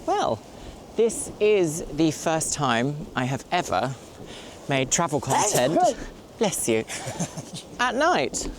Well, this is the first time I have ever made travel content, bless you, at night.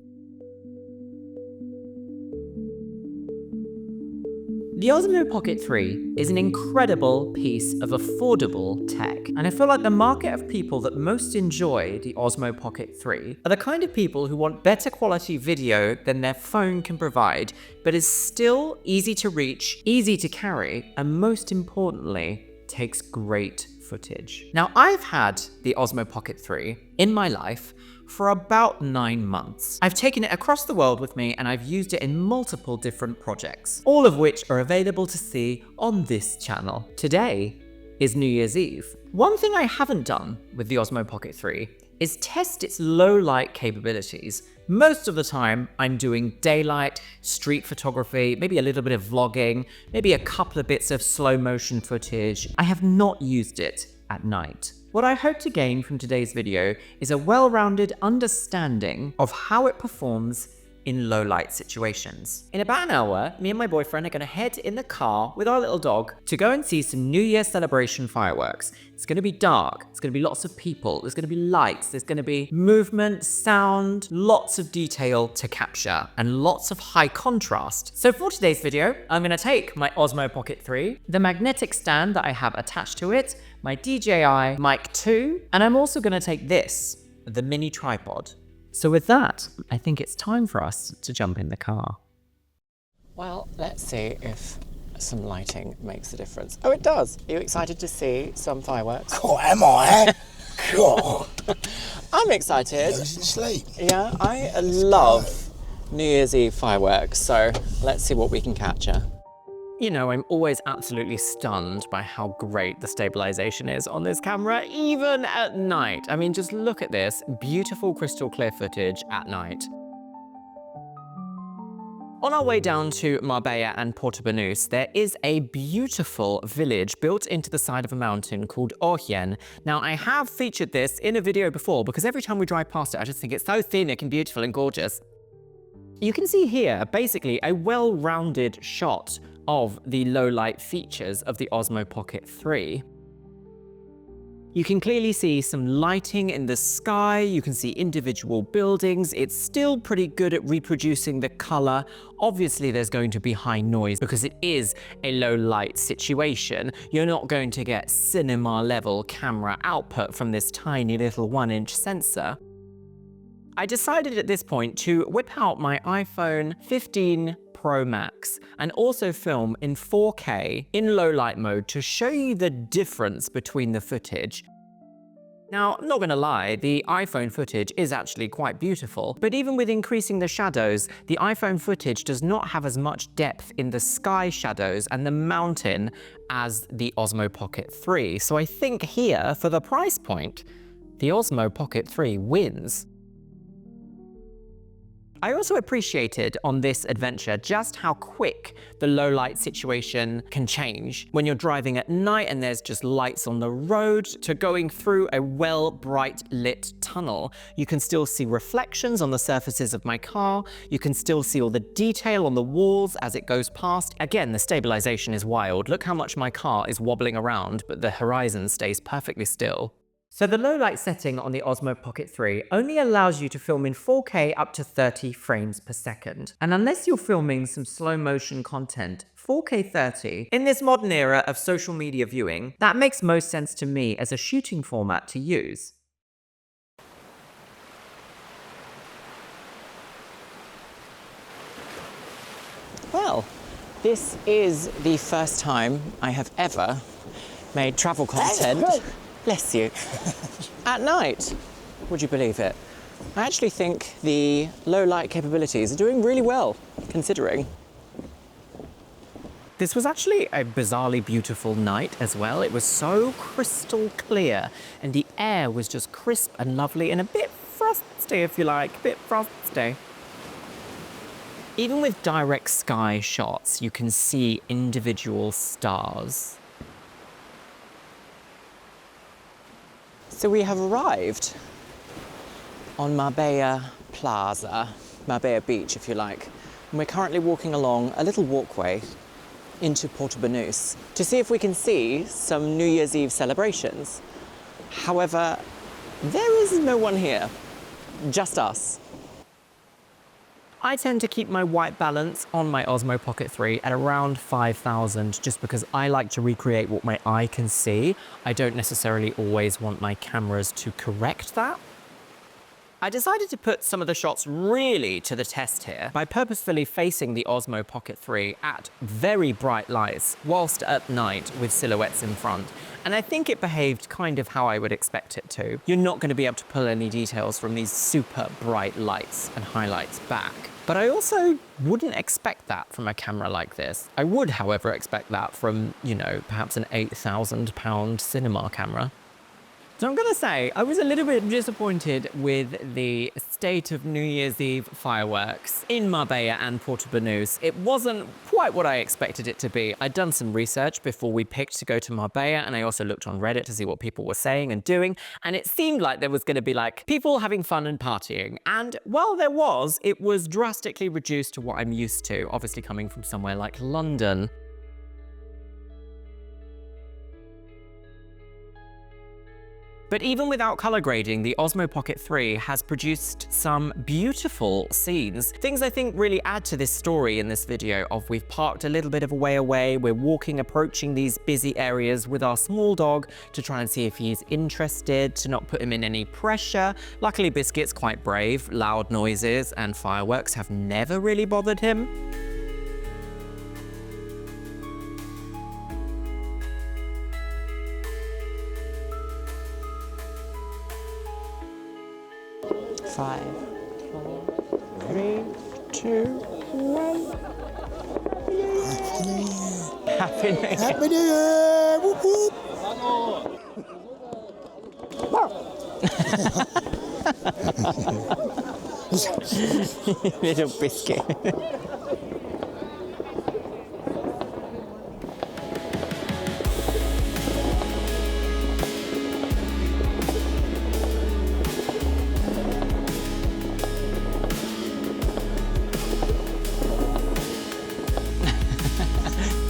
The Osmo Pocket 3 is an incredible piece of affordable tech, and I feel like the market of people that most enjoy the Osmo Pocket 3 are the kind of people who want better quality video than their phone can provide, but is still easy to reach, easy to carry, and most importantly, takes great footage. Now, I've had the Osmo Pocket 3 in my life for about 9 months. I've taken it across the world with me and I've used it in multiple different projects, all of which are available to see on this channel. Today is New Year's Eve. One thing I haven't done with the Osmo Pocket 3 is test its low light capabilities. Most of the time I'm doing daylight, street photography, maybe a little bit of vlogging, maybe a couple of bits of slow motion footage. I have not used it at night. What I hope to gain from today's video is a well-rounded understanding of how it performs in low light situations. In about an hour, me and my boyfriend are going to head in the car with our little dog to go and see some New Year celebration fireworks. It's going to be dark, it's going to be lots of people, there's going to be lights, there's going to be movement, sound, lots of detail to capture, and lots of high contrast. So for today's video, I'm going to take my Osmo Pocket 3, the magnetic stand that I have attached to it, my DJI Mic 2, and I'm also going to take this, the mini tripod. So with that, I think it's time for us to jump in the car. Well, let's see if some lighting makes a difference. Oh, it does. Are you excited to see some fireworks? Oh, am I? God. I'm excited. Losing sleep. Yeah, I love New Year's Eve fireworks, so let's see what we can capture. You know, I'm always absolutely stunned by how great the stabilization is on this camera, even at night. I mean, just look at this beautiful crystal clear footage at night. On our way down to Marbella and Porto Banús, there is a beautiful village built into the side of a mountain called Orjen. Now, I have featured this in a video before because every time we drive past it, I just think it's so scenic and beautiful and gorgeous. You can see here, basically, a well-rounded shot of the low light features of the Osmo Pocket 3. You can clearly see some lighting in the sky, you can see individual buildings, it's still pretty good at reproducing the color. Obviously there's going to be high noise because it is a low light situation. You're not going to get cinema level camera output from this tiny little 1-inch sensor. I decided at this point to whip out my iPhone 15 Pro Max and also film in 4K in low light mode to show you the difference between the footage. Now, I'm not gonna lie, the iPhone footage is actually quite beautiful, but even with increasing the shadows, the iPhone footage does not have as much depth in the sky shadows and the mountain as the Osmo Pocket 3. So I think here, for the price point, the Osmo Pocket 3 wins. I also appreciated on this adventure just how quick the low light situation can change. When you're driving at night and there's just lights on the road to going through a well bright lit tunnel. You can still see reflections on the surfaces of my car. You can still see all the detail on the walls as it goes past. Again, the stabilization is wild. Look how much my car is wobbling around, but the horizon stays perfectly still. So the low light setting on the Osmo Pocket 3 only allows you to film in 4K up to 30 frames per second. And unless you're filming some slow motion content, 4K 30, in this modern era of social media viewing, that makes most sense to me as a shooting format to use. Well, this is the first time I have ever made travel content, bless you, at night. Would you believe it? I actually think the low light capabilities are doing really well, considering. This was actually a bizarrely beautiful night as well. It was so crystal clear and the air was just crisp and lovely and a bit frosty, if you like, a bit frosty. Even with direct sky shots, you can see individual stars. So we have arrived on Marbella Plaza, Marbella Beach if you like, and we're currently walking along a little walkway into Porto to see if we can see some New Year's Eve celebrations. However, there is no one here, just us. I tend to keep my white balance on my Osmo Pocket 3 at around 5,000 just because I like to recreate what my eye can see. I don't necessarily always want my cameras to correct that. I decided to put some of the shots really to the test here by purposefully facing the Osmo Pocket 3 at very bright lights whilst at night with silhouettes in front. And I think it behaved kind of how I would expect it to. You're not going to be able to pull any details from these super bright lights and highlights back. But I also wouldn't expect that from a camera like this. I would, however, expect that from, you know, perhaps an £8,000 cinema camera. So I'm gonna say, I was a little bit disappointed with the state of New Year's Eve fireworks in Marbella and Porto Banús. It wasn't quite what I expected it to be. I'd done some research before we picked to go to Marbella, and I also looked on Reddit to see what people were saying and doing, and it seemed like there was gonna be like people having fun and partying. And while there was, it was drastically reduced to what I'm used to, obviously coming from somewhere like London. But even without color grading, the Osmo Pocket 3 has produced some beautiful scenes. Things I think really add to this story in this video of we've parked a little bit of a way away, we're walking, approaching these busy areas with our small dog to try and see if he's interested, to not put him in any pressure. Luckily, Biscuit's quite brave. Loud noises and fireworks have never really bothered him. Five, 4, 3, 2, 1. Happy New Year. Happy New Year! Whoop whoop! Little biscuit.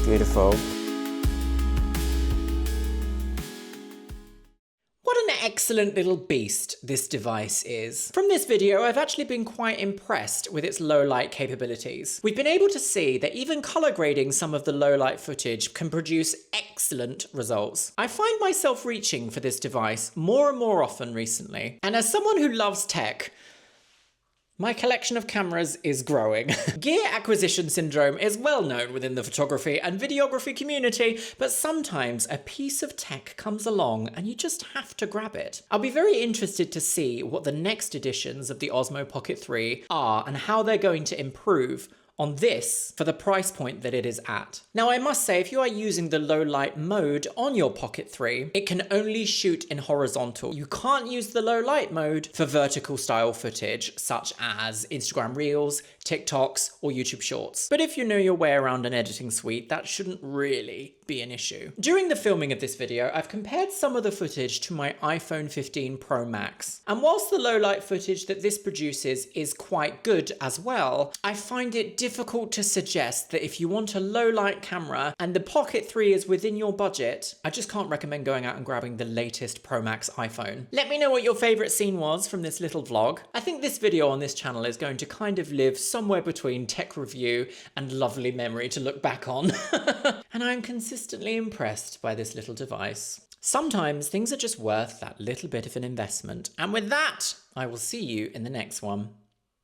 Beautiful. What an excellent little beast this device is. From this video, I've actually been quite impressed with its low light capabilities. We've been able to see that even color grading some of the low light footage can produce excellent results. I find myself reaching for this device more and more often recently. And as someone who loves tech, my collection of cameras is growing. Gear acquisition syndrome is well known within the photography and videography community, but sometimes a piece of tech comes along and you just have to grab it. I'll be very interested to see what the next editions of the Osmo Pocket 3 are and how they're going to improve on this for the price point that it is at. Now, I must say, if you are using the low light mode on your Pocket 3, it can only shoot in horizontal. You can't use the low light mode for vertical style footage, such as Instagram Reels, TikToks, or YouTube Shorts. But if you know your way around an editing suite, that shouldn't really be an issue. During the filming of this video, I've compared some of the footage to my iPhone 15 Pro Max. And whilst the low light footage that this produces is quite good as well, I find it difficult to suggest that if you want a low light camera and the Pocket 3 is within your budget, I just can't recommend going out and grabbing the latest Pro Max iPhone. Let me know what your favorite scene was from this little vlog. I think this video on this channel is going to kind of live somewhere between tech review and lovely memory to look back on. And I'm consistently impressed by this little device. Sometimes things are just worth that little bit of an investment. And with that, I will see you in the next one.